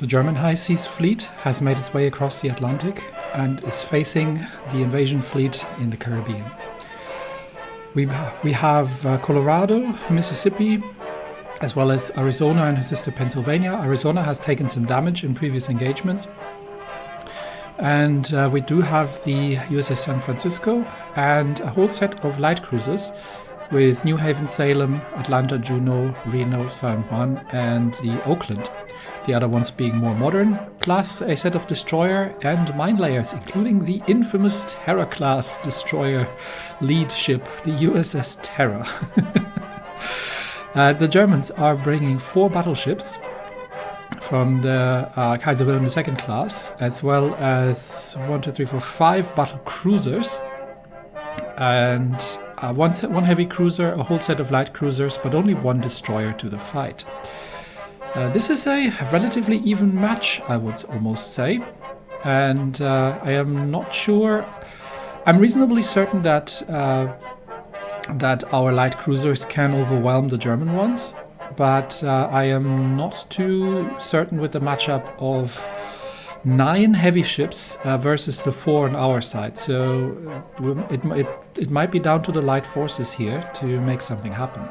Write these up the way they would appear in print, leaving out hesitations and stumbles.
The German High Seas Fleet has made its way across the Atlantic and is facing the invasion fleet in the Caribbean. We have Colorado, Mississippi, as well as Arizona and her sister Pennsylvania. Arizona has taken some damage in previous engagements. And we do have the USS San Francisco and a whole set of light cruisers with New Haven, Salem, Atlanta, Juneau, Reno, San Juan, and the Oakland. The other ones being more modern, plus a set of destroyer and mine layers, including the infamous Terror-class destroyer lead ship, the USS Terror. The Germans are bringing 4 battleships from the Kaiser Wilhelm II class, as well as 5 battle cruisers, and one heavy cruiser, a whole set of light cruisers, but only 1 destroyer to the fight. This is a relatively even match, I would almost say, and I am not sure. I'm reasonably certain that our light cruisers can overwhelm the German ones, but I am not too certain with the matchup of 9 heavy ships versus the 4 on our side. So it might be down to the light forces here to make something happen.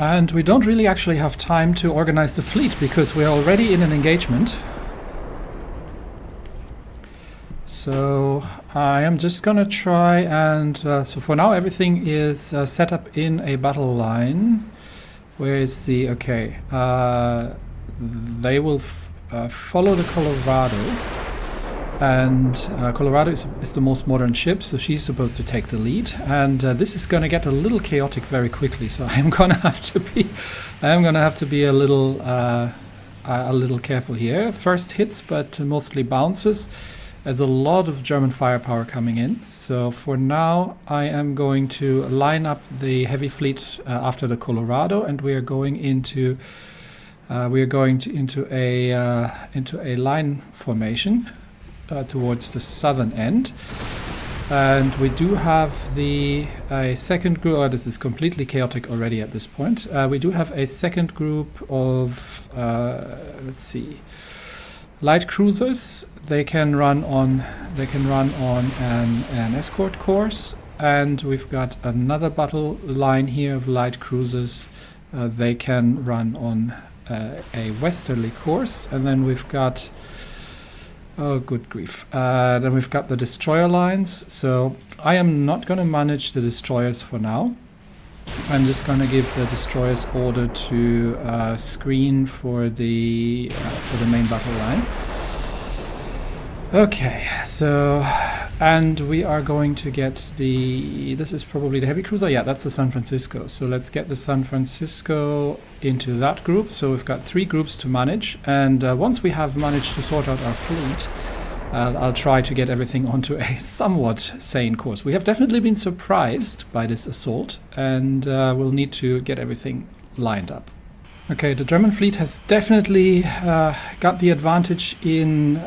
And we don't really actually have time to organize the fleet because we're already in an engagement. So I am just gonna try and, so for now everything is set up in a battle line. Where is the, okay, they will follow the Colorado. And Colorado is the most modern ship, so she's supposed to take the lead. And this is going to get a little chaotic very quickly, so I am going to have to be a little careful here. First hits, but mostly bounces. There's a lot of German firepower coming in. So for now, I am going to line up the heavy fleet after the Colorado, and we are going into into a line formation. Towards the southern end, and we do have a second group. Oh, this is completely chaotic already at this point. We do have a second group of let's see, light cruisers. They can run on an escort course, and we've got another battle line here of light cruisers. They can run on a westerly course, and then we've got. Oh, good grief. Then we've got the destroyer lines. So I am not going to manage the destroyers for now. I'm just going to give the destroyers order to screen for the main battle line. Okay, so, and we are going to get this is probably the heavy cruiser. Yeah, that's the San Francisco. So let's get the San Francisco into that group. So we've got 3 groups to manage. And once we have managed to sort out our fleet, I'll try to get everything onto a somewhat sane course. We have definitely been surprised by this assault, and we'll need to get everything lined up. Okay, the German fleet has definitely got the advantage in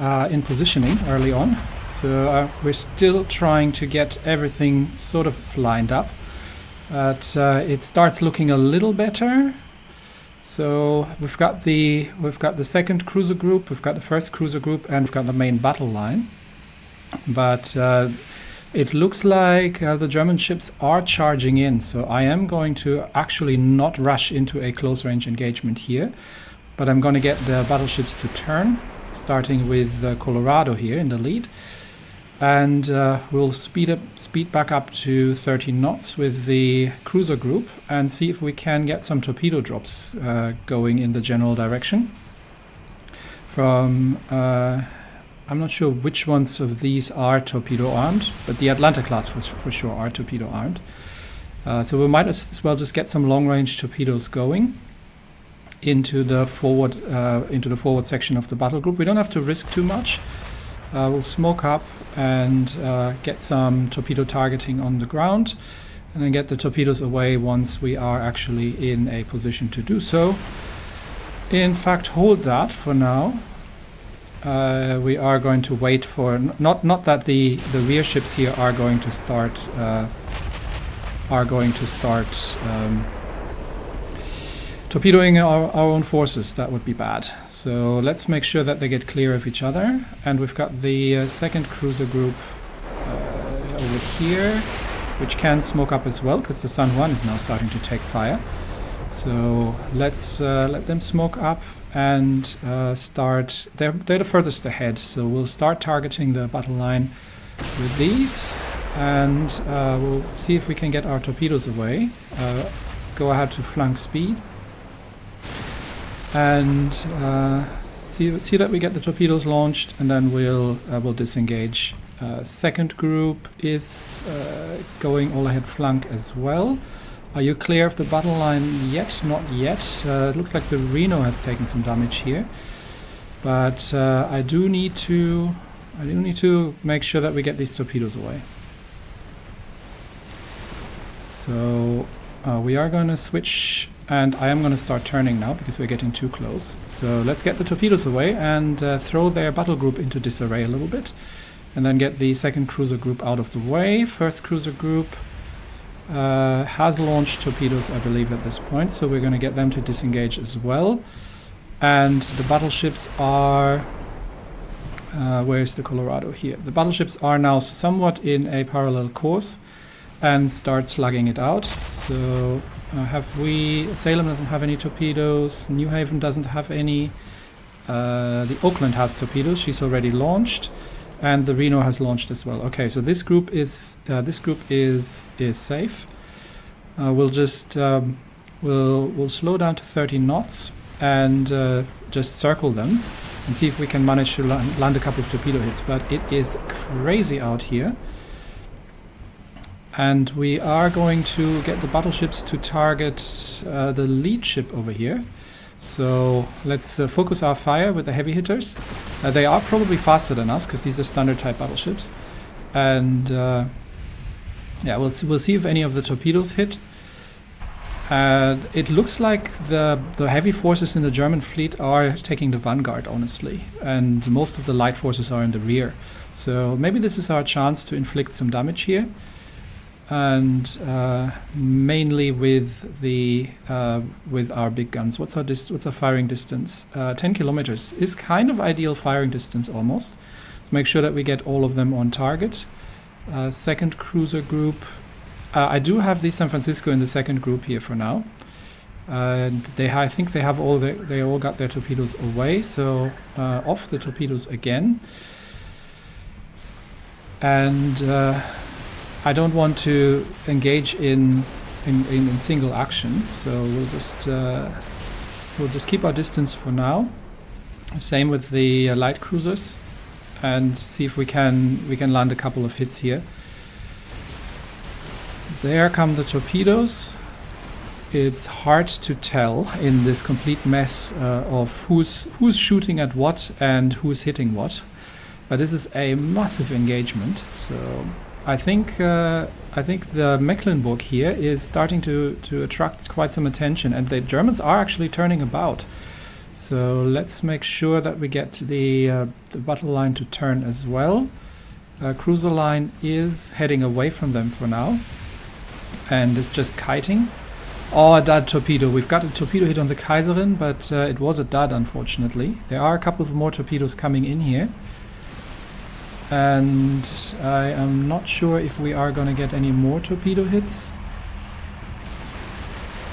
positioning early on. So we're still trying to get everything sort of lined up. But it starts looking a little better. So we've got the second cruiser group, we've got the first cruiser group, and we've got the main battle line. But it looks like the German ships are charging in, so I am going to actually not rush into a close-range engagement here, but I'm going to get the battleships to turn, starting with Colorado here in the lead, and we'll speed back up to 13 knots with the cruiser group and see if we can get some torpedo drops going in the general direction from I'm not sure which ones of these are torpedo armed, but the Atlanta class for sure are torpedo armed. So we might as well just get some long range torpedoes going into the forward section of the battle group. We don't have to risk too much. We'll smoke up and get some torpedo targeting on the ground. and then get the torpedoes away once we are actually in a position to do so. In fact, hold that for now. We are going to wait for not that the rear ships here are going to start torpedoing our own forces. That would be bad. So let's make sure that they get clear of each other. And we've got the second cruiser group over here, which can smoke up as well, because the San Juan is now starting to take fire. So let's let them smoke up and start. They're the furthest ahead, so we'll start targeting the battle line with these, and we'll see if we can get our torpedoes away. Go ahead to flank speed. And see that we get the torpedoes launched, and then we'll disengage. Second group is going all ahead flank as well. Are you clear of the battle line yet? Not yet. It looks like the Reno has taken some damage here, but I do need to make sure that we get these torpedoes away. So we are going to switch. And I am going to start turning now because we're getting too close. So let's get the torpedoes away and throw their battle group into disarray a little bit. And then get the second cruiser group out of the way. First cruiser group has launched torpedoes, I believe, at this point. So we're going to get them to disengage as well. And the battleships are... where's the Colorado? Here. The battleships are now somewhat in a parallel course and start slugging it out. So... Salem doesn't have any torpedoes, New Haven doesn't have any, the Oakland has torpedoes, she's already launched, and the Reno has launched as well. Okay, so this group is safe. We'll just we'll slow down to 30 knots and just circle them and see if we can manage to land a couple of torpedo hits, but it is crazy out here. And we are going to get the battleships to target the lead ship over here. So let's focus our fire with the heavy hitters. They are probably faster than us because these are standard type battleships. And yeah, we'll see if any of the torpedoes hit. It looks like the heavy forces in the German fleet are taking the vanguard, honestly. And most of the light forces are in the rear. So maybe this is our chance to inflict some damage here. And mainly with our big guns. What's our firing distance? 10 kilometers is kind of ideal firing distance almost. Let's make sure that we get all of them on target. Second cruiser group. I do have the San Francisco in the second group here for now. And I think they all got their torpedoes away. So off the torpedoes again. And I don't want to engage in single action, so we'll just keep our distance for now. Same with the light cruisers, and see if we can land a couple of hits here. There come the torpedoes. It's hard to tell in this complete mess of who's shooting at what and who's hitting what, but this is a massive engagement. So. I think the Mecklenburg here is starting to attract quite some attention, and the Germans are actually turning about. So let's make sure that we get the battle line to turn as well. Cruiser line is heading away from them for now, and is just kiting. Oh, a dud torpedo. We've got a torpedo hit on the Kaiserin, but it was a dud, unfortunately. There are a couple of more torpedoes coming in here. And I am not sure if we are going to get any more torpedo hits.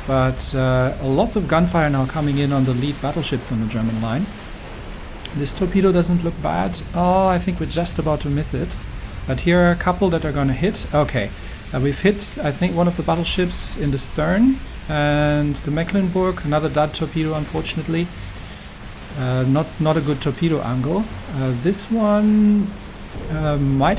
But lots of gunfire now coming in on the lead battleships on the German line. This torpedo doesn't look bad. Oh, I think we're just about to miss it. But here are a couple that are going to hit. Okay, we've hit, I think, one of the battleships in the stern. And the Mecklenburg, another dud torpedo, unfortunately. Not a good torpedo angle. This one... might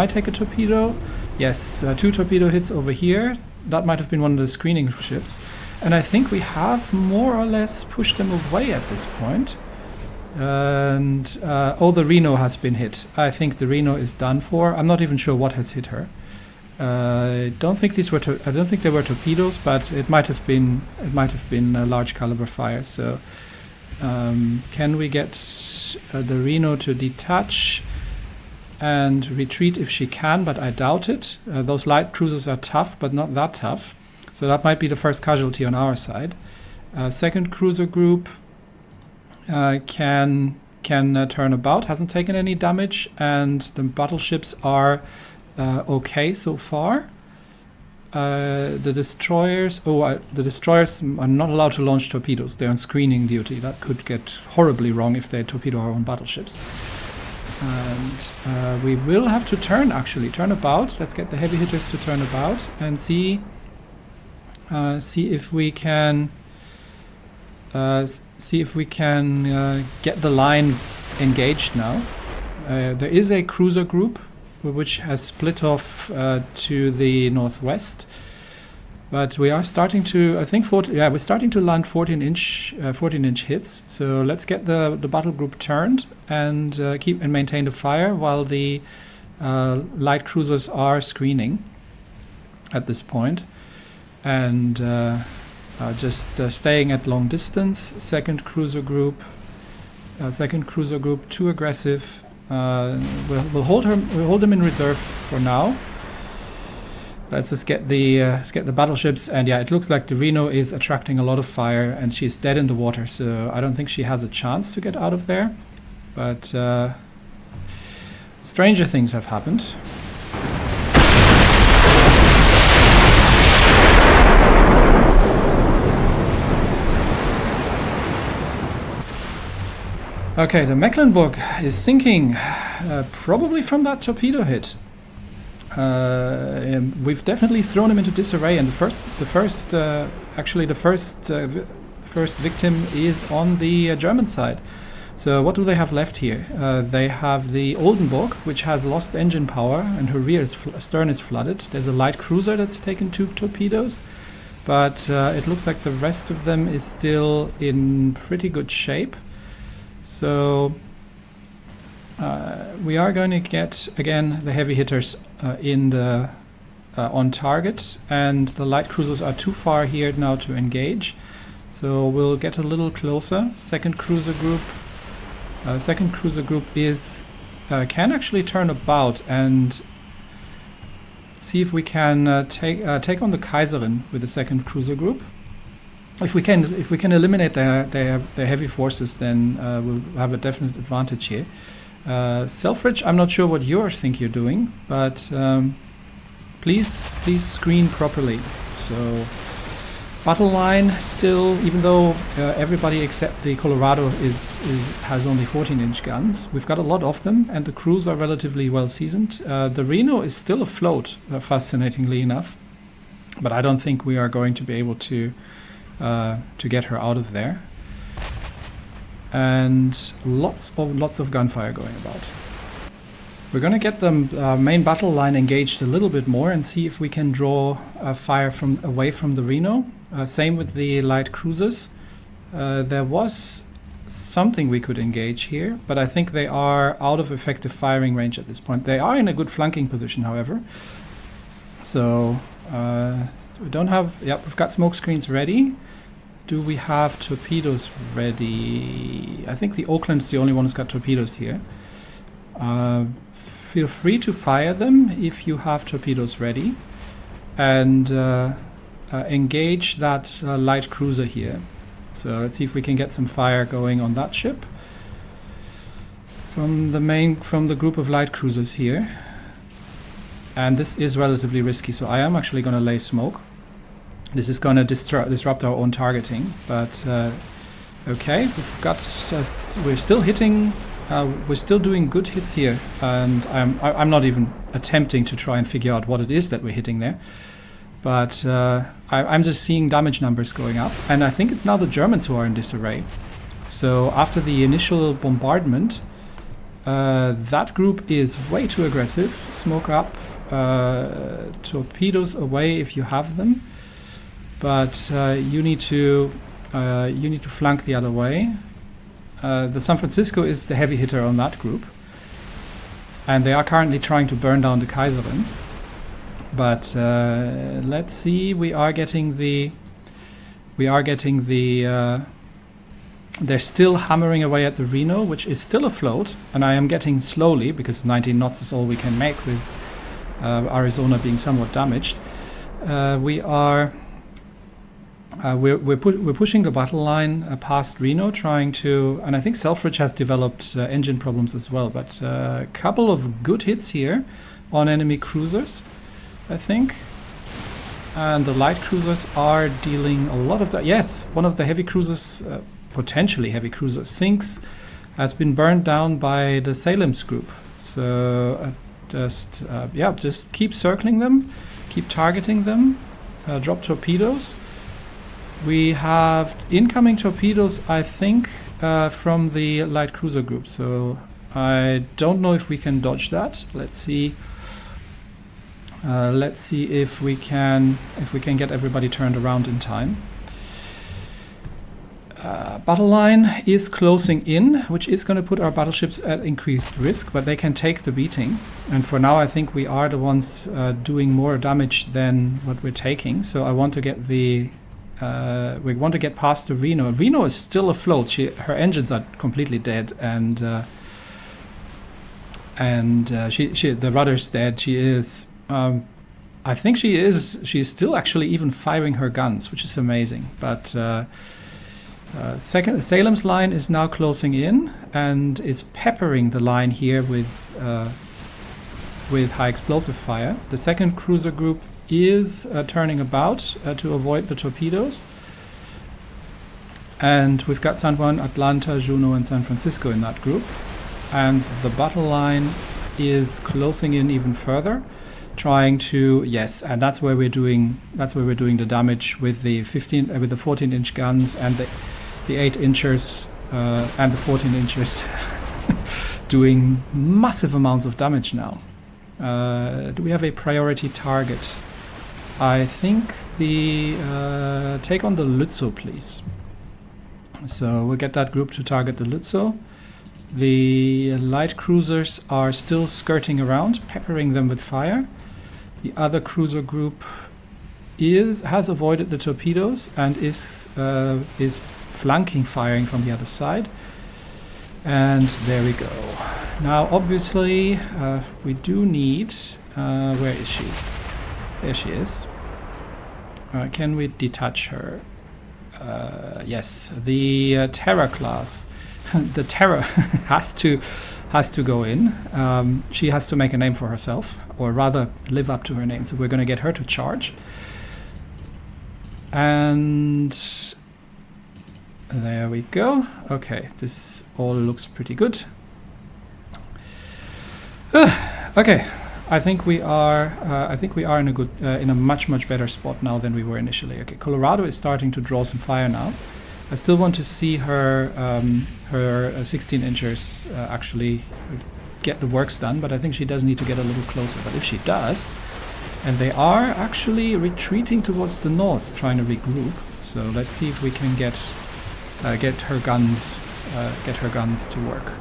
take a torpedo. Yes, 2 torpedo hits over here. That might have been one of the screening ships. And I think we have more or less pushed them away at this point. And oh, the Reno has been hit. I think the Reno is done for. I'm not even sure what has hit her. I don't think these were. I don't think they were torpedoes, but it might have been. It might have been a large caliber fire. So, can we get the Reno to detach and retreat if she can? But I doubt it. Those light cruisers are tough, but not that tough. So that might be the first casualty on our side. Second cruiser group can turn about. Hasn't taken any damage, and the battleships are. Okay so far. The destroyers are not allowed to launch torpedoes. They're on screening duty. That could get horribly wrong if they torpedo our own battleships. And we will have to turn about. Let's get the heavy hitters to turn about and see if we can get the line engaged now. There is a cruiser group which has split off to the northwest, but we are starting to, I think, we're starting to land 14-inch hits. So let's get the battle group turned and keep and maintain the fire while the light cruisers are screening at this point, and just staying at long distance. Second cruiser group, too aggressive. We'll hold them in reserve for now. Let's just get the battleships, and yeah, it looks like the Reno is attracting a lot of fire, and she's dead in the water. So I don't think she has a chance to get out of there. But stranger things have happened. Okay, the Mecklenburg is sinking, probably from that torpedo hit. We've definitely thrown him into disarray, and the first victim is on the German side. So what do they have left here? They have the Oldenburg, which has lost engine power, and her stern is flooded. There's a light cruiser that's taken 2 torpedoes, but it looks like the rest of them is still in pretty good shape. So we are going to get, again, the heavy hitters on target, and the light cruisers are too far here now to engage. So we'll get a little closer. Second cruiser group is can actually turn about and see if we can take on the Kaiserin with the second cruiser group. If we can eliminate their heavy forces, then we'll have a definite advantage here. Selfridge, I'm not sure what you think you're doing, but please screen properly. So battle line still, even though everybody except the Colorado has only 14-inch guns, we've got a lot of them, and the crews are relatively well seasoned. The Reno is still afloat, fascinatingly enough, but I don't think we are going to be able to get her out of there. And lots of gunfire going about. We're going to get the main battle line engaged a little bit more and see if we can draw fire away from the Reno. Same with the light cruisers. There was something we could engage here, but I think they are out of effective firing range at this point. They are in a good flanking position, however. So we don't have. Yep, we've got smoke screens ready. Do we have torpedoes ready? I think the Oakland's the only one who's got torpedoes here. Feel free to fire them if you have torpedoes ready, and engage that light cruiser here. So let's see if we can get some fire going on that ship from the group of light cruisers here. And this is relatively risky, so I am actually going to lay smoke. This is going to disrupt our own targeting, but okay, we're still hitting. We're still doing good hits here, and I'm not even attempting to try and figure out what it is that we're hitting there. But I'm just seeing damage numbers going up, and I think it's now the Germans who are in disarray. So after the initial bombardment, that group is way too aggressive. Smoke up, torpedoes away if you have them, but you need to flank the other way. The San Francisco is the heavy hitter on that group, and they are currently trying to burn down the Kaiserin. But let's see. We are getting the. They're still hammering away at the Reno, which is still afloat, and I am getting slowly because 19 knots is all we can make with Arizona being somewhat damaged. We're pushing the battle line past Reno, trying to, and I think Selfridge has developed engine problems as well. But a couple of good hits here on enemy cruisers, I think. And the light cruisers are dealing a lot of that. Yes, one of the heavy cruisers, potentially heavy cruiser sinks, has been burned down by the Salem's group. So just keep circling them, keep targeting them, drop torpedoes. We have incoming torpedoes, I think, from the light cruiser group. So I don't know if we can dodge that. Let's see. Let's see if we can get everybody turned around in time. Battle line is closing in, which is going to put our battleships at increased risk, but they can take the beating. And for now, I think we are the ones doing more damage than what we're taking. So I want to get we want to get past the Reno. Reno is still afloat. Her engines are completely dead, and the rudder's dead. She is. I think she's still actually even firing her guns, which is amazing. But Salem's line is now closing in and is peppering the line here with high explosive fire. The second cruiser group is turning about to avoid the torpedoes. And we've got San Juan, Atlanta, Juneau, and San Francisco in that group. And the battle line is closing in even further, trying to, yes, and that's where we're doing the damage with the 14-inch guns and the 8-inchers and the 14-inchers doing massive amounts of damage now. Do we have a priority target? I think the take on the Lützow, please. So we'll get that group to target the Lützow. The light cruisers are still skirting around, peppering them with fire. The other cruiser group has avoided the torpedoes and is flanking firing from the other side. And there we go. Now, obviously, we do need. Where is she? There she is. Can we detach her? Yes, the Terror class. The Terror has to go in. She has to make a name for herself, or rather live up to her name. So we're going to get her to charge. And there we go. Okay, this all looks pretty good. Okay, I think we are in a much better spot now than we were initially. Okay, Colorado is starting to draw some fire now. I still want to see her 16-inchers actually get the works done, but I think she does need to get a little closer. But if she does, and they are actually retreating towards the north, trying to regroup. So let's see if we can get her guns to work.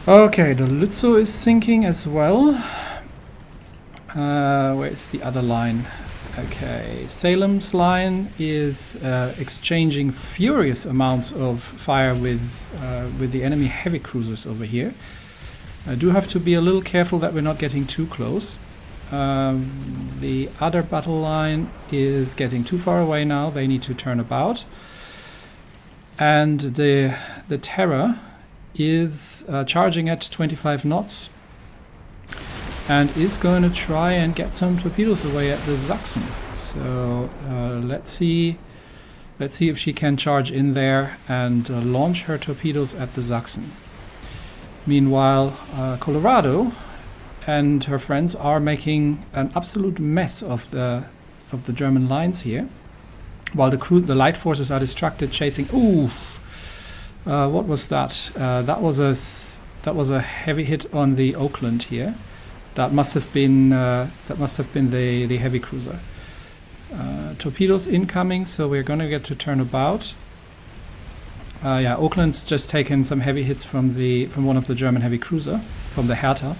Okay, the Lützow is sinking as well. Where is the other line? Okay, Salem's line is exchanging furious amounts of fire with the enemy heavy cruisers over here. I do have to be a little careful that we're not getting too close. The other battle line is getting too far away now. They need to turn about. And the Terror is charging at 25 knots and is going to try and get some torpedoes away at the Sachsen. So let's see if she can charge in there and launch her torpedoes at the Sachsen. Meanwhile, Colorado and her friends are making an absolute mess of the German lines here. while the light forces are distracted, chasing. Ooh, what was that? That was a heavy hit on the Oakland here. That must have been the heavy cruiser. Torpedoes incoming, so we're gonna get to turn about. Yeah, Oakland's just taken some heavy hits from one of the German heavy cruiser, from the Hertha.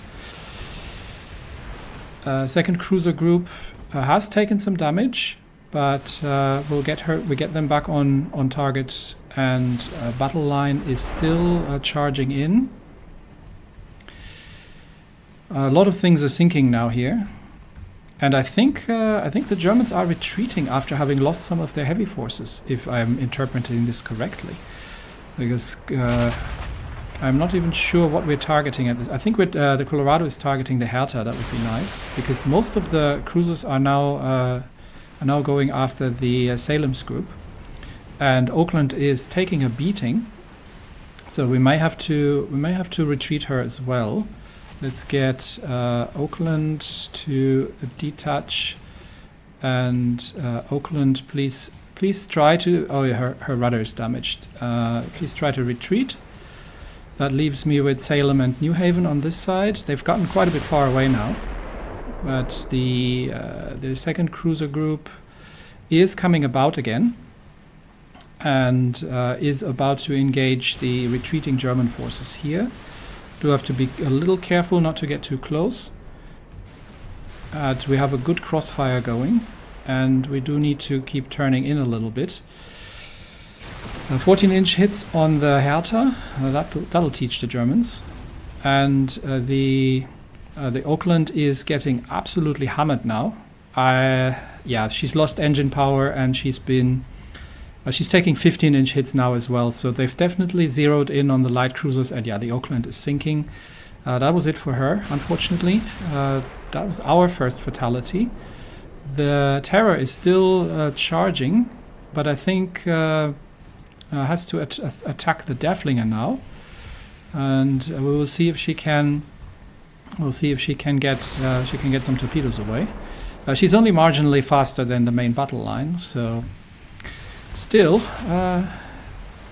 Second cruiser group has taken some damage, but we get them back on target, and battle line is still charging in. A lot of things are sinking now here, and I think the Germans are retreating after having lost some of their heavy forces, if I'm interpreting this correctly, because I'm not even sure what we're targeting at this. I think the Colorado is targeting the Hertha. That would be nice, because most of the cruisers are now going after the Salem's group, and Oakland is taking a beating, so we may have to retreat her as well. Let's get Oakland to detach, and Oakland, please try to. Oh yeah, her rudder is damaged. Please try to retreat. That leaves me with Salem and New Haven on this side. They've gotten quite a bit far away now, but the second cruiser group is coming about again, and is about to engage the retreating German forces here. Do have to be a little careful not to get too close. We have a good crossfire going, and we do need to keep turning in a little bit. 14-inch hits on the Hertha, that'll teach the Germans, and the Oakland is getting absolutely hammered now. Yeah, she's lost engine power, and she's taking 15-inch hits now as well. So they've definitely zeroed in on the light cruisers, and yeah, the Oakland is sinking. That was it for her, unfortunately. That was our first fatality. The Terror is still charging, but I think has to attack the Derfflinger now, and we will see if she can. We'll see if she can get some torpedoes away. She's only marginally faster than the main battle line, so still,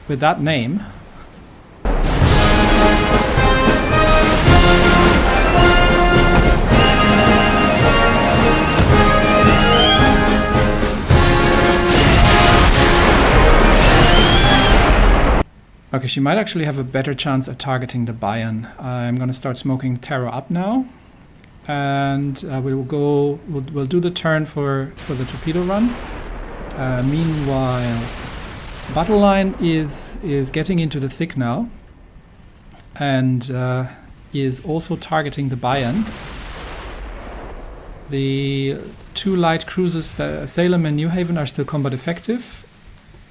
with that name. Okay, she might actually have a better chance at targeting the Bayern. I'm going to start smoking Terror up now, and we'll do the turn for the torpedo run. Meanwhile, battle line is getting into the thick now, and is also targeting the Bayern. The two light cruisers, Salem and New Haven, are still combat effective,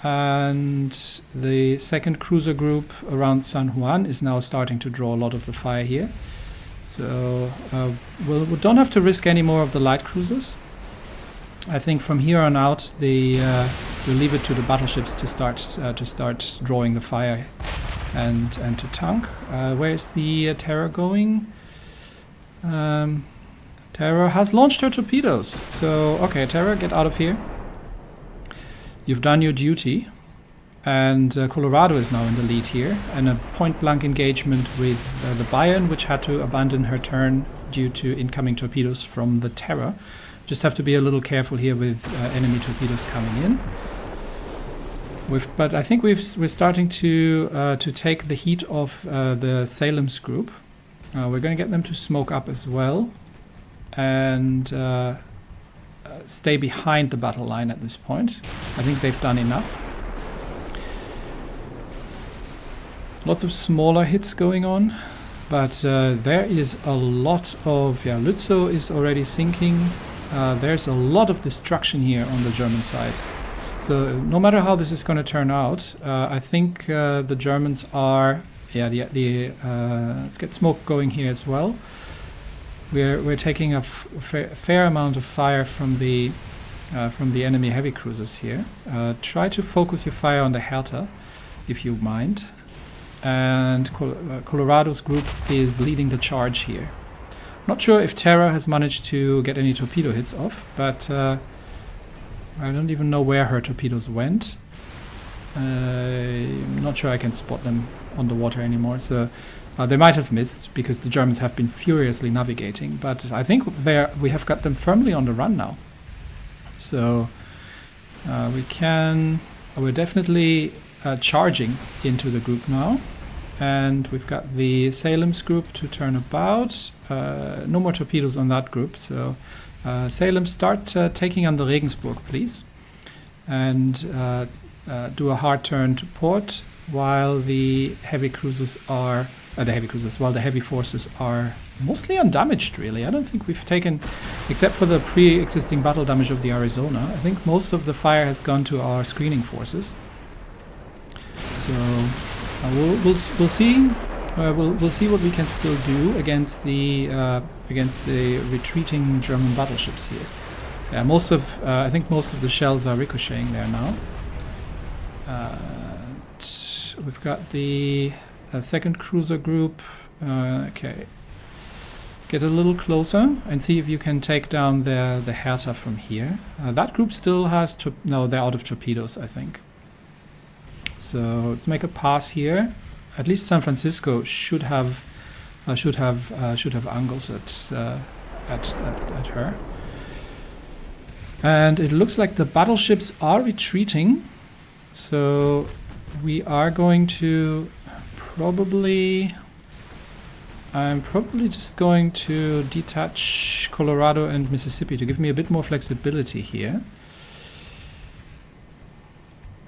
and the second cruiser group around San Juan is now starting to draw a lot of the fire here. So we don't have to risk any more of the light cruisers. I think from here on out, we'll leave it to the battleships to start drawing the fire and to tank. Where is the Terror going? Terror has launched her torpedoes. So okay, Terror, get out of here. You've done your duty, and Colorado is now in the lead here, and a point-blank engagement with the Bayern, which had to abandon her turn due to incoming torpedoes from the Terror. Just have to be a little careful here with enemy torpedoes coming in. But I think we're starting to take the heat of the Salem's group. We're going to get them to smoke up as well, and stay behind the battle line at this point. I think they've done enough. Lots of smaller hits going on, but there is a lot of... Yeah, Lützow is already sinking. There's a lot of destruction here on the German side. So no matter how this is going to turn out, I think the Germans are... Yeah, let's get smoke going here as well. We're taking a fair amount of fire from the enemy heavy cruisers here. Try to focus your fire on the Hertha, if you mind. And Colorado's group is leading the charge here. Not sure if Terror has managed to get any torpedo hits off, but I don't even know where her torpedoes went. I'm not sure I can spot them on the water anymore, so they might have missed because the Germans have been furiously navigating, but I think we have got them firmly on the run now. So we're definitely charging into the group now, and we've got the Salem's group to turn about. No more torpedoes on that group, so Salem, start taking on the Regensburg, please, and do a hard turn to port while the heavy cruisers are while the heavy forces are mostly undamaged, really. I don't think we've taken, except for the pre-existing battle damage of the Arizona, I think most of the fire has gone to our screening forces. So we'll see. We'll see what we can still do against the retreating German battleships here. Yeah, I think most of the shells are ricocheting there now. We've got the second cruiser group. Okay, get a little closer and see if you can take down the Hertha from here. That group still has no, they're out of torpedoes, I think. So let's make a pass here. At least San Francisco should have angles at her. And it looks like the battleships are retreating. So we are going to I'm probably just going to detach Colorado and Mississippi to give me a bit more flexibility here.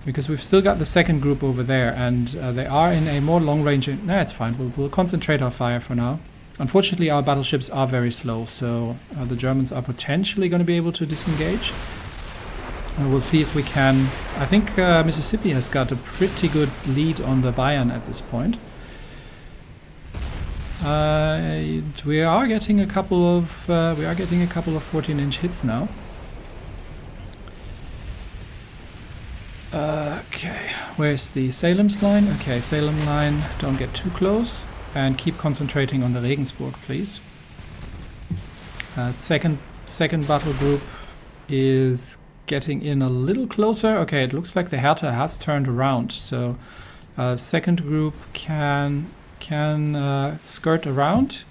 Because we've still got the second group over there, and they are in a more long-range... Nah, it's fine. We'll concentrate our fire for now. Unfortunately, our battleships are very slow, so the Germans are potentially going to be able to disengage. We'll see if we can... I think Mississippi has got a pretty good lead on the Bayern at this point. We are getting a couple of 14-inch hits now. Okay, where's the Salem's line? Okay, Salem line, don't get too close, and keep concentrating on the Regensburg, please. Second battle group is getting in a little closer. Okay, it looks like the Hertha has turned around, so second group can skirt around.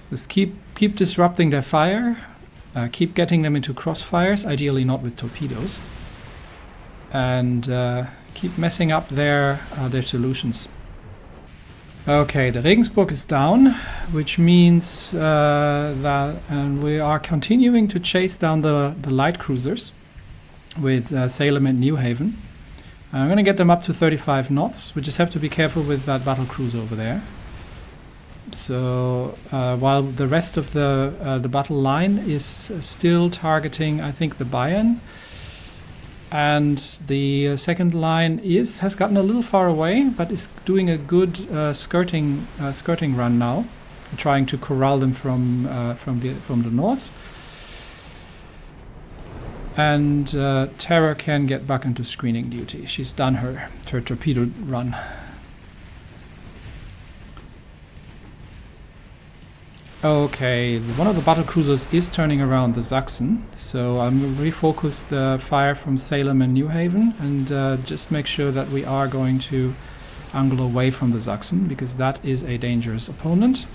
Just keep disrupting their fire, keep getting them into crossfires, ideally not with torpedoes. And keep messing up their solutions. Okay, the Regensburg is down, which means that we are continuing to chase down the light cruisers with Salem and New Haven. I'm going to get them up to 35 knots. We just have to be careful with that battle cruiser over there. So while the rest of the battle line is still targeting, I think, the Bayern. And the second line has gotten a little far away, but is doing a good skirting run now, trying to corral them from the north. And Terror can get back into screening duty. She's done her torpedo run. Okay, one of the battle cruisers is turning around the Sachsen, so I'm going to refocus the fire from Salem and New Haven and just make sure that we are going to angle away from the Sachsen, because that is a dangerous opponent.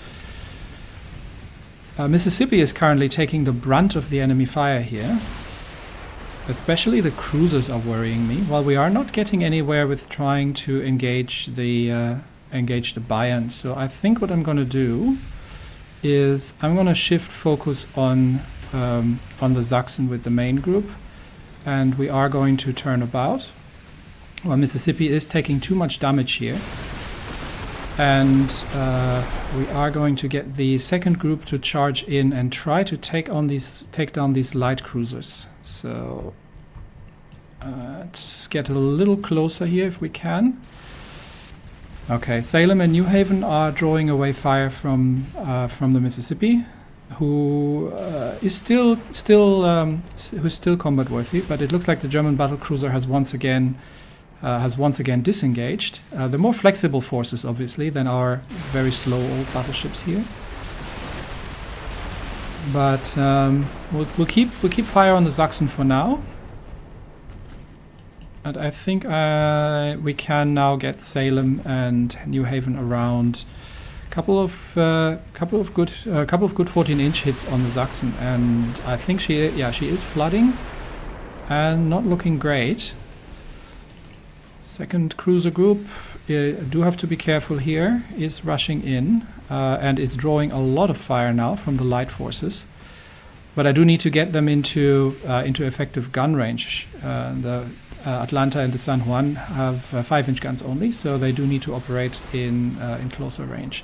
Mississippi is currently taking the brunt of the enemy fire here. Especially the cruisers are worrying me, while we are not getting anywhere with trying to engage the Bayern. So I think what I'm going to do is I'm going to shift focus on the Sachsen with the main group, and we are going to turn about. Well, Mississippi is taking too much damage here, and we are going to get the second group to charge in and try to take down these light cruisers. So let's get a little closer here if we can. Okay, Salem and New Haven are drawing away fire from the Mississippi, who is still combat worthy, but it looks like the German battle cruiser has once again disengaged. They're more flexible forces, obviously, than our very slow old battleships here. But we'll keep fire on the Sachsen for now, And I think we can now get Salem and New Haven around. Couple of good 14-inch hits on the Sachsen, and I think she is flooding and not looking great. Second cruiser group, do have to be careful here, is rushing in and is drawing a lot of fire now from the light forces. But I do need to get them into effective gun range. The Atlanta and the San Juan have 5-inch guns only, so they do need to operate in closer range.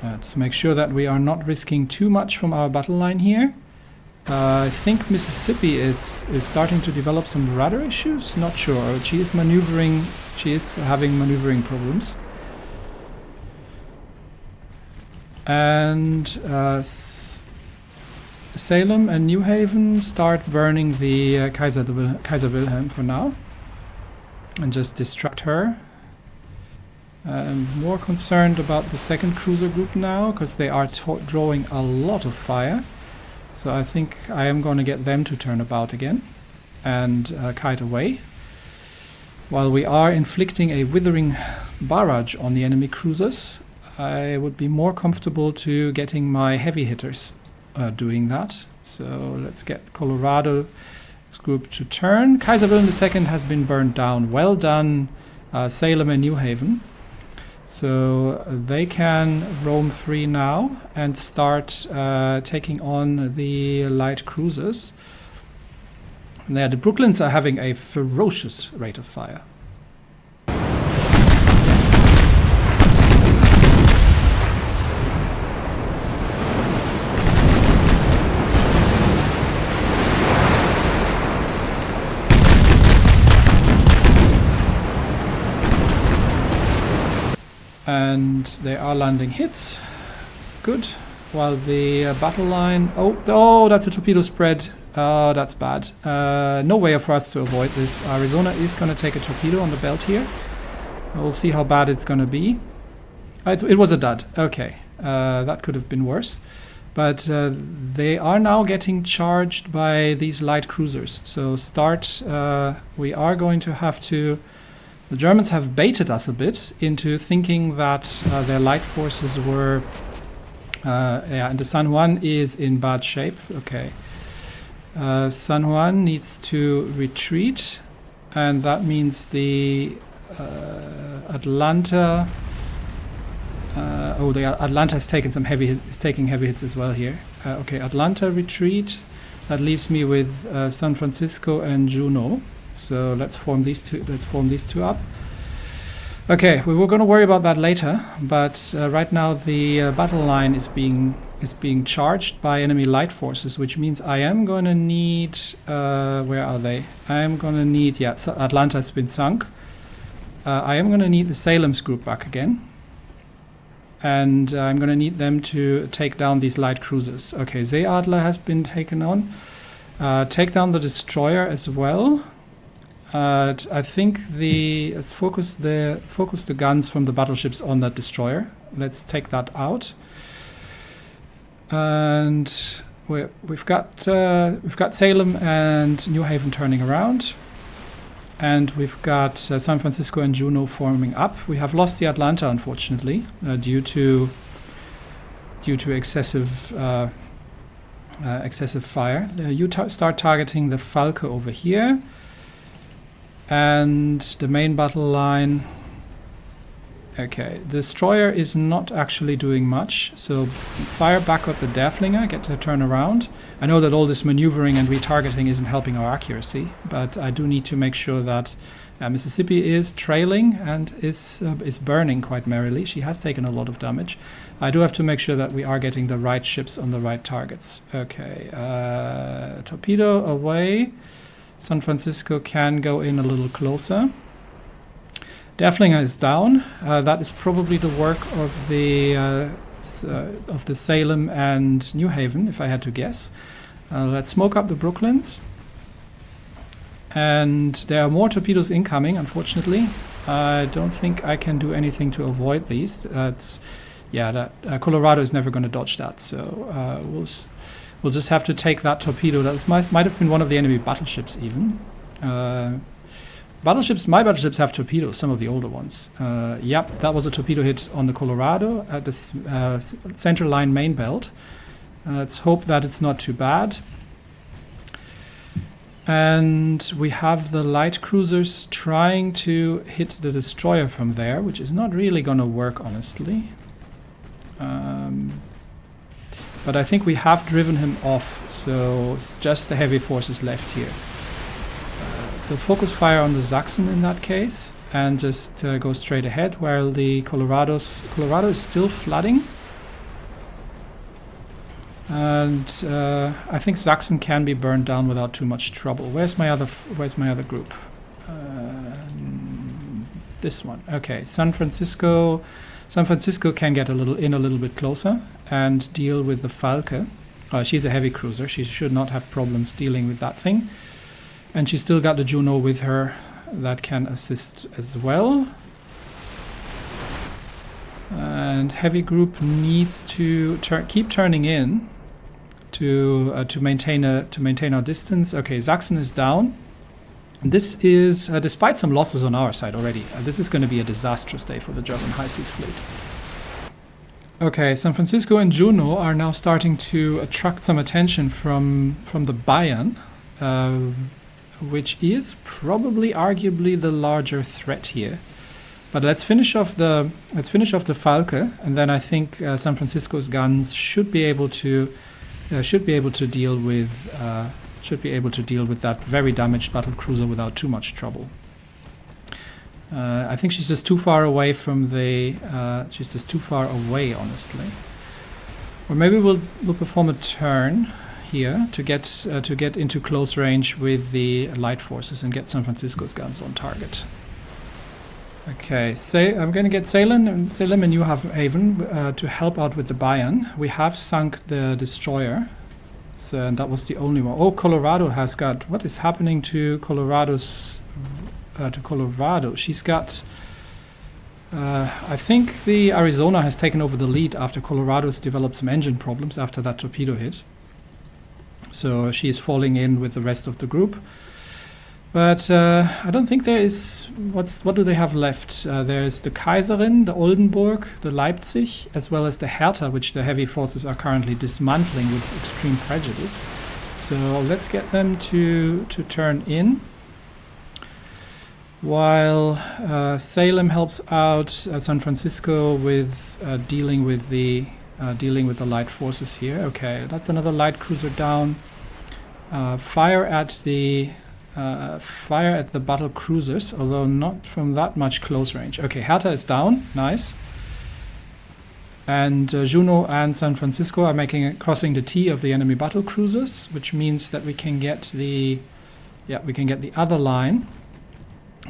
Let's make sure that we are not risking too much from our battle line here. I think Mississippi is starting to develop some rudder issues. Not sure. She is maneuvering. She is having maneuvering problems. And Salem and New Haven start burning the Kaiser Wilhelm for now, and just distract her. I'm more concerned about the second cruiser group now, because they are drawing a lot of fire. So I think I am going to get them to turn about again and kite away, while we are inflicting a withering barrage on the enemy cruisers. I would be more comfortable to getting my heavy hitters doing that. So let's get Colorado group to turn. Kaiser Wilhelm II has been burned down. Well done, Salem and New Haven. So they can roam free now and start taking on the light cruisers. There, the Brooklyns are having a ferocious rate of fire. And they are landing hits. Good. While the battle line... Oh, that's a torpedo spread. Oh, that's bad. No way for us to avoid this. Arizona is going to take a torpedo on the belt here. We'll see how bad it's going to be. It was a dud. Okay. That could have been worse. But they are now getting charged by these light cruisers. So we are going to have to... The Germans have baited us a bit into thinking that their light forces were... and the San Juan is in bad shape. Okay. San Juan needs to retreat, and that means the Atlanta... the Atlanta has taken some heavy hits, is taking heavy hits as well here. Okay, Atlanta retreat. That leaves me with San Francisco and Juneau. So let's form these two up. Okay, we were going to worry about that later, but right now the battle line is being charged by enemy light forces, which means I am going to need where are they? I am going to need Atlanta has been sunk. I am going to need the Salem's group back again, and I'm going to need them to take down these light cruisers. Okay, Seeadler has been taken on. Take down the destroyer as well. I think let's focus the guns from the battleships on that destroyer. Let's take that out. And we've got Salem and New Haven turning around, and we've got San Francisco and Juneau forming up. We have lost the Atlanta, unfortunately, due to excessive fire. You start targeting the Falke over here. And the main battle line... Okay, the destroyer is not actually doing much, so fire back at the Derflinger, get to turn around. I know that all this maneuvering and retargeting isn't helping our accuracy, but I do need to make sure that Mississippi is trailing and is burning quite merrily. She has taken a lot of damage. I do have to make sure that we are getting the right ships on the right targets. Okay, torpedo away. San Francisco can go in a little closer. Derflinger is down. That is probably the work of the Salem and New Haven, if I had to guess. Let's smoke up the Brooklyns. And there are more torpedoes incoming, unfortunately. I don't think I can do anything to avoid these. Colorado is never going to dodge that, so we'll just have to take that torpedo. That might have been one of the enemy battleships even. Battleships, my battleships have torpedoes, some of the older ones. Yep, that was a torpedo hit on the Colorado at the center line main belt. Let's hope that it's not too bad. And we have the light cruisers trying to hit the destroyer from there, which is not really going to work, honestly. But I think we have driven him off, so it's just the heavy forces left here. So focus fire on the Sachsen in that case, and just go straight ahead, while the Colorado is still flooding. And I think Sachsen can be burned down without too much trouble. Where's my other group? This one. Okay, San Francisco can get a little bit closer and deal with the Falke. She's a heavy cruiser. She should not have problems dealing with that thing. And she's still got the Juno with her that can assist as well. And heavy group needs to keep turning in to maintain our distance. Okay, Sachsen is down. This is despite some losses on our side already. This is going to be a disastrous day for the German High Seas Fleet. Okay, San Francisco and Juno are now starting to attract some attention from the Bayern, which is probably arguably the larger threat here. But let's finish off the Falke, and then I think San Francisco's guns should be able to deal with that very damaged battle cruiser without too much trouble. I think she's just too far away from the. She's just too far away, honestly. Or maybe we'll perform a turn here to get into close range with the light forces and get San Francisco's guns on target. Okay, I'm going to get Salem and New Haven to help out with the Bayern. We have sunk the destroyer, so and that was the only one. Oh, Colorado has got. What is happening to Colorado's? To Colorado, she's got. I think the Arizona has taken over the lead after Colorado's developed some engine problems after that torpedo hit. So she is falling in with the rest of the group. But I don't think there is. What do they have left? There's the Kaiserin, the Oldenburg, the Leipzig, as well as the Hertha, which the heavy forces are currently dismantling with extreme prejudice. So let's get them to turn in. While Salem helps out San Francisco with dealing with the light forces here. Okay, that's another light cruiser down. Fire at the battle cruisers, although not from that much close range. Okay, Hertha is down. Nice. And Juno and San Francisco are crossing the T of the enemy battle cruisers, which means that we can get the other line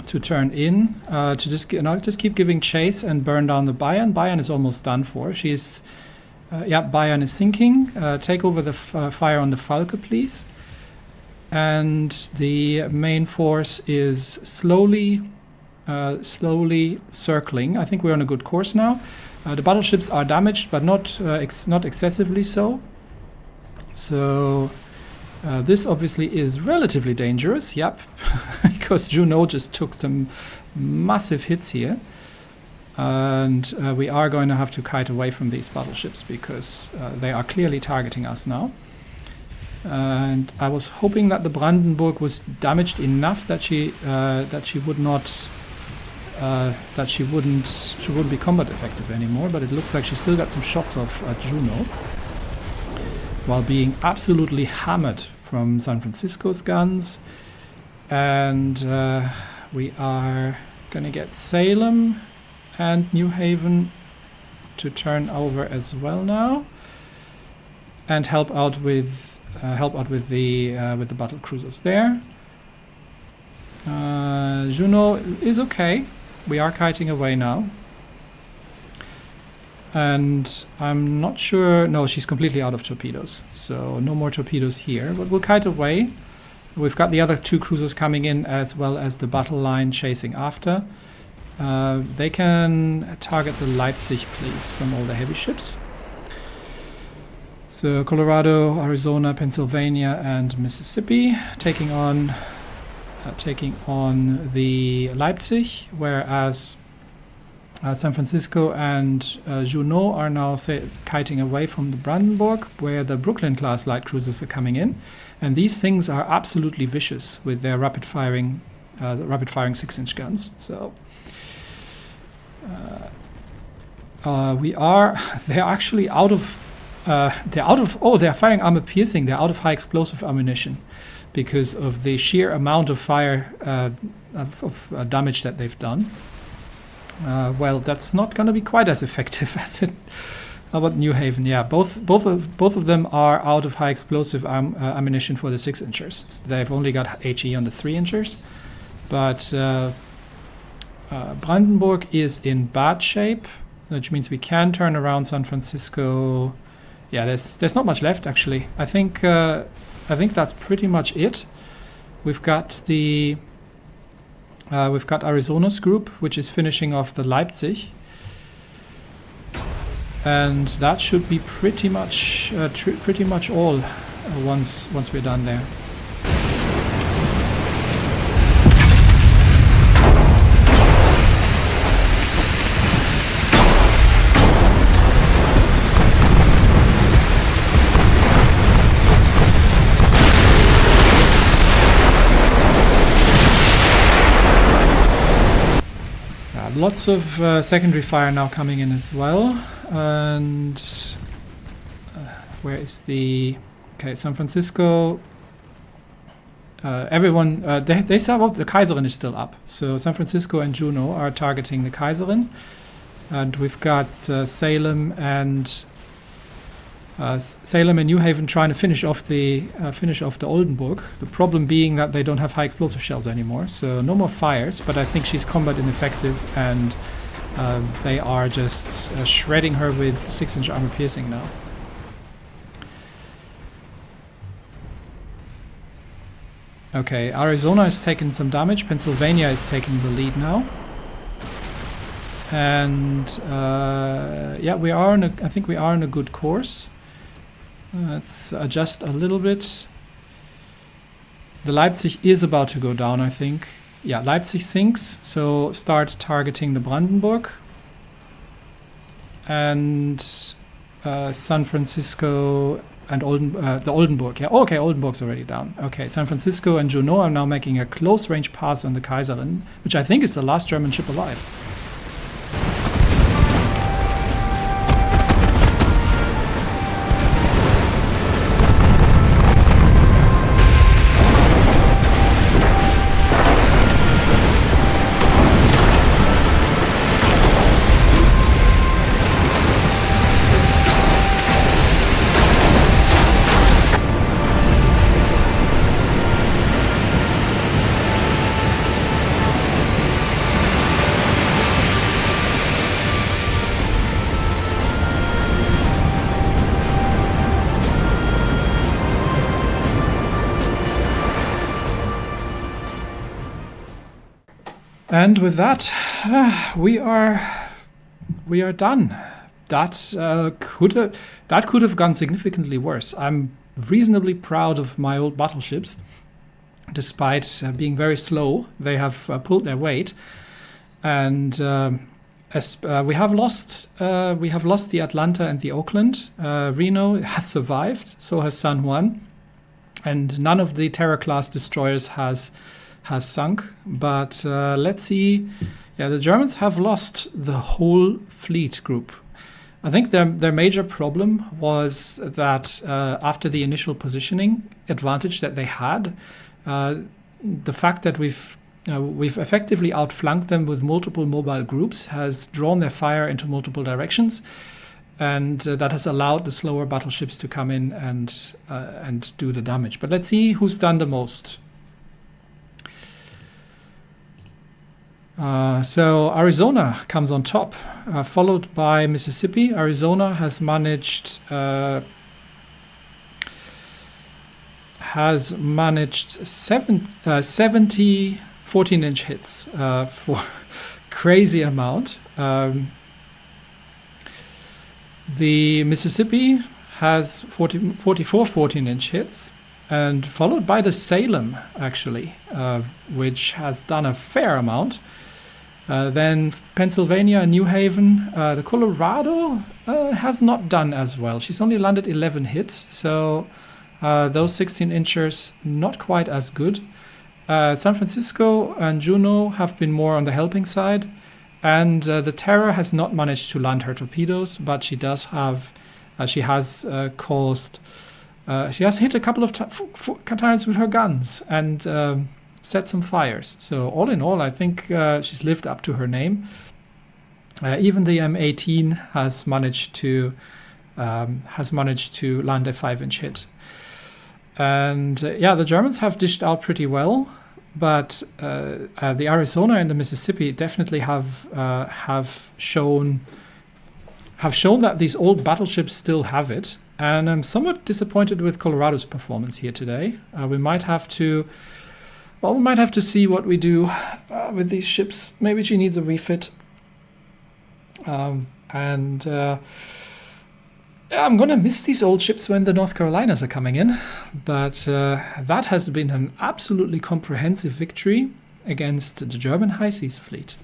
to turn in to just keep giving chase and burn down the Bayern. Bayern is almost done for. Bayern is sinking. Take over the fire on the Falke, please. And the main force is slowly circling. I think we're on a good course now. The battleships are damaged, but not excessively so. So this obviously is relatively dangerous. Yep, because Juno just took some massive hits here. And we are going to have to kite away from these battleships because they are clearly targeting us now. And I was hoping that the Brandenburg was damaged enough that she wouldn't be combat effective anymore. But it looks like she still got some shots off at Juno, while being absolutely hammered from San Francisco's guns. And we are gonna get Salem and New Haven to turn over as well now, and help out with the battle cruisers there. Juno is okay. We are kiting away now. And I'm not sure. No, she's completely out of torpedoes. So no more torpedoes here. But we'll kite away. We've got the other two cruisers coming in as well as the battle line chasing after. They can target the Leipzig, please, from all the heavy ships. So Colorado, Arizona, Pennsylvania, and Mississippi taking on taking on the Leipzig, whereas San Francisco and Juneau are now kiting away from the Brandenburg, where the Brooklyn-class light cruisers are coming in. And these things are absolutely vicious with their rapid-firing 6-inch guns. So they're actually out of, they're firing armor piercing. They're out of high explosive ammunition because of the sheer amount of fire of damage that they've done. Well, that's not going to be quite as effective as it. How about New Haven? Yeah, both of them are out of high explosive ammunition for the 6-inchers. So they've only got HE on the 3-inchers, but Brandenburg is in bad shape, which means we can turn around San Francisco. Yeah, there's not much left actually. I think that's pretty much it. We've got Arizona's group, which is finishing off the Leipzig, and that should be pretty much all once we're done there. Lots of secondary fire now coming in as well, and where is the... Okay, San Francisco, everyone, they start off, the Kaiserin is still up, so San Francisco and Juneau are targeting the Kaiserin, and we've got Salem and New Haven trying to finish off the Oldenburg. The problem being that they don't have high explosive shells anymore, so no more fires. But I think she's combat ineffective, and they are just shredding her with 6-inch armor piercing now. Okay, Arizona is taking some damage. Pennsylvania is taking the lead now. And yeah, I think we are on a good course. Let's adjust a little bit. The Leipzig is about to go down, I think. Yeah, Leipzig sinks, so start targeting the Brandenburg. And San Francisco and the Oldenburg. Yeah, okay, Oldenburg's already down. Okay, San Francisco and Juneau are now making a close-range pass on the Kaiserin, which I think is the last German ship alive. And with that, we are done. That could have gone significantly worse. I'm reasonably proud of my old battleships, despite being very slow. They have pulled their weight, and we have lost the Atlanta and the Oakland. Reno has survived, so has San Juan, and none of the Terror class destroyers has sunk, but let's see. Yeah, the Germans have lost the whole fleet group. I think their major problem was that after the initial positioning advantage that they had, the fact that we've effectively outflanked them with multiple mobile groups has drawn their fire into multiple directions, and that has allowed the slower battleships to come in and do the damage. But let's see who's done the most. So Arizona comes on top, followed by Mississippi. Arizona has managed 70 14-inch hits for crazy amount. The Mississippi has 44 14-inch hits, and followed by the Salem, actually, which has done a fair amount. Then Pennsylvania and New Haven. The Colorado has not done as well. She's only landed 11 hits, so those 16 inchers not quite as good. San Francisco and Juneau have been more on the helping side, and the Terror has not managed to land her torpedoes, but she does have, she has hit a couple of times with her guns and set some fires. So all in all, I think she's lived up to her name. Even the M18 has managed to land a 5-inch hit. And yeah, the Germans have dished out pretty well, but the Arizona and the Mississippi definitely have shown that these old battleships still have it. And I'm somewhat disappointed with Colorado's performance here today. We might have to see what we do with these ships. Maybe she needs a refit. I'm going to miss these old ships when the North Carolinas are coming in. But that has been an absolutely comprehensive victory against the German High Seas Fleet.